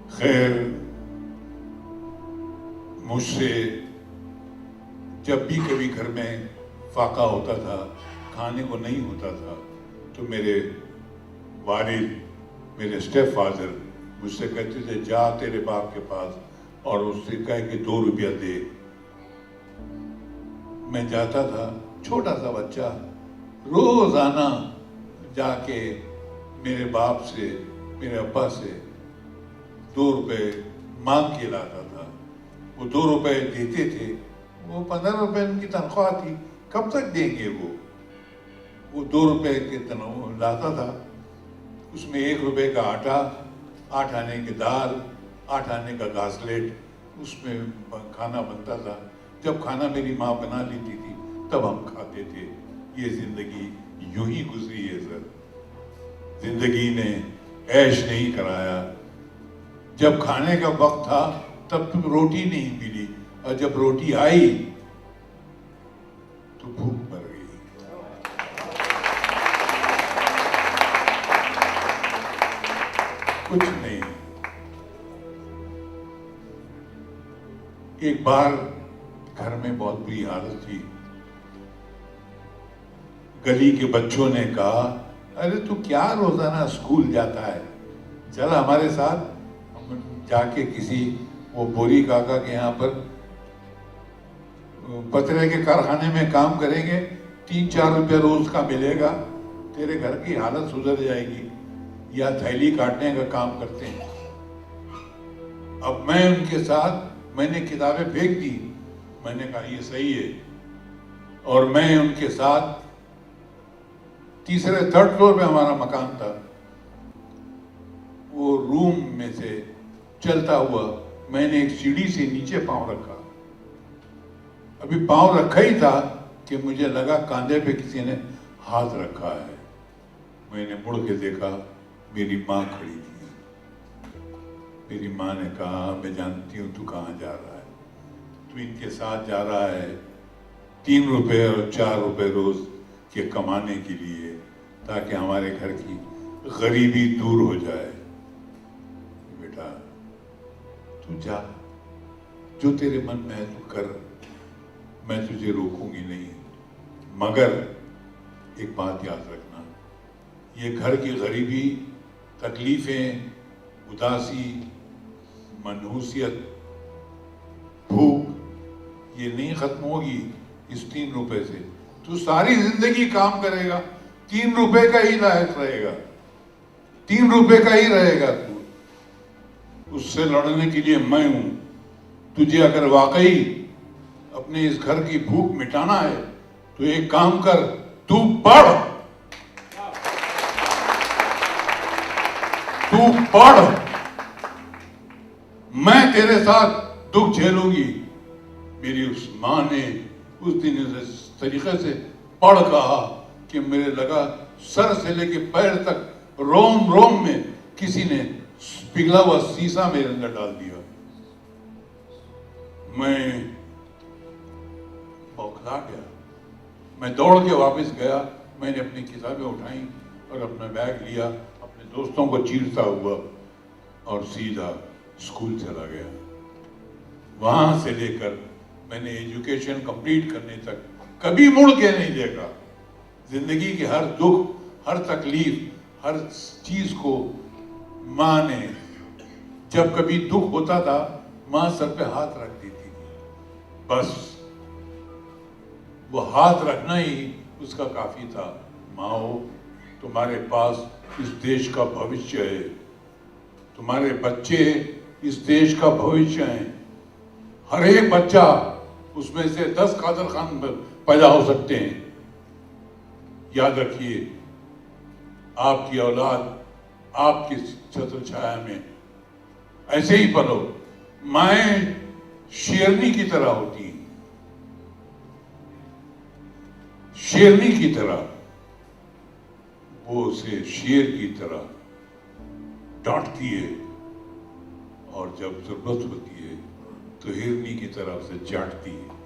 خیر مجھ سے جب بھی کبھی گھر میں فاقہ ہوتا تھا، کھانے کو نہیں ہوتا تھا، تو میرے والد، میرے اسٹیپ فادر مجھ سے کہتے تھے جا تیرے باپ کے پاس اور اس سے کہہ کہ 2 روپیہ دے۔ میں جاتا تھا، چھوٹا سا بچہ، روزانہ جا کے میرے باپ سے، میرے ابا سے 2 روپے مانگ کے لاتا تھا۔ وہ 2 روپے دیتے تھے، وہ 15 روپے ان کی تنخواہ تھی، کب تک دیں گے وہ 2 روپے کے تنخواہ لاتا تھا، اس میں 1 روپے کا آٹا، 8 آنے کی دال، 8 آنے کا گاسلیٹ، اس میں کھانا بنتا تھا۔ جب کھانا میری ماں بنا لیتی تھی تب ہم کھاتے تھے۔ یہ زندگی یوں ہی گزری ہے سر، زندگی نے عیش نہیں کرایا۔ جب کھانے کا وقت تھا تب تو روٹی نہیں ملی، اور جب روٹی آئی تو بھوک مر گئی۔ کچھ نہیں۔ ایک بار گھر میں بہت بری حالت تھی، گلی کے بچوں نے کہا ارے تو کیا روزانہ اسکول جاتا ہے، چل ہمارے ساتھ، ہم جا کے کسی وہ بوری کاکا کے یہاں پر پترے کے کارخانے میں کام کریں گے، 3-4 روپے روز کا ملے گا، تیرے گھر کی حالت سدھر جائے گی، یا تھیلی کاٹنے کا کام کرتے ہیں۔ اب میں ان کے ساتھ، میں نے کتابیں پھینک دی، میں نے کہا یہ صحیح ہے، اور میں ان کے ساتھ 3rd فلور پہ ہمارا مکان تھا، وہ روم میں سے چلتا ہوا میں نے ایک سیڑھی سے نیچے پاؤں رکھا، ابھی پاؤں رکھا ہی تھا کہ مجھے لگا کاندھے پہ کسی نے ہاتھ رکھا ہے۔ میں نے مڑ کے دیکھا، میری ماں کھڑی تھی۔ میری ماں نے کہا میں جانتی ہوں تو کہاں جا رہا ہے، تو ان کے ساتھ جا رہا ہے 3 روپے اور 4 روپے روز کے کمانے کے لیے، تاکہ ہمارے گھر کی غریبی دور ہو جائے۔ بیٹا تو جا، جو تیرے من میں ہے تو کر، میں تجھے روکوں گی نہیں، مگر ایک بات یاد رکھنا، یہ گھر کی غریبی، تکلیفیں، اداسی، منحوسیت، بھوک، یہ نہیں ختم ہوگی اس 3 روپے سے۔ تو ساری زندگی کام کرے گا، 3 روپے کا ہی لائق رہے گا، 3 روپے کا ہی رہے گا تو۔ اس سے لڑنے کے لیے میں ہوں۔ تجھے اگر واقعی اپنے اس گھر کی بھوک مٹانا ہے تو ایک کام کر، تو پڑھ، تو پڑھ، میں تیرے ساتھ دکھ جھیلوں گی۔ میری اس ماں نے اس دن اس طریقے سے پڑھ کہا کہ میرے لگا سر سے لے کے پیر تک روم روم میں کسی نے پگھلا ہوا سیسا میرے اندر ڈال دیا۔ میں بوکھلا گیا، میں دوڑ کے واپس گیا، میں نے اپنی کتابیں اٹھائیں اور اپنا بیگ لیا، اپنے دوستوں کو چیرتا ہوا اور سیدھا اسکول چلا گیا۔ وہاں سے لے کر میں نے ایجوکیشن کمپلیٹ کرنے تک کبھی مڑ کے نہیں دیکھا۔ زندگی کے ہر دکھ، ہر تکلیف، ہر چیز کو ماں نے، جب کبھی دکھ ہوتا تھا ماں سر پہ ہاتھ رکھ دیتی تھی، بس وہ ہاتھ رکھنا ہی اس کا کافی تھا۔ ماؤ، تمہارے پاس اس دیش کا بھوشیہ ہے، تمہارے بچے اس دیش کا بھوشیہ ہیں، ہر ایک بچہ اس میں سے 10 قادر خان پیدا ہو سکتے ہیں۔ یاد رکھیے، آپ کی اولاد آپ کی چھتر چھایا میں ایسے ہی پلو۔ مائیں شیرنی کی طرح ہوتی ہیں، شیرنی کی طرح، وہ اسے شیر کی طرح ڈانٹتی ہے، اور جب ضرورت ہوتی ہے تو ہرنی کی طرف سے چاٹتی ہے۔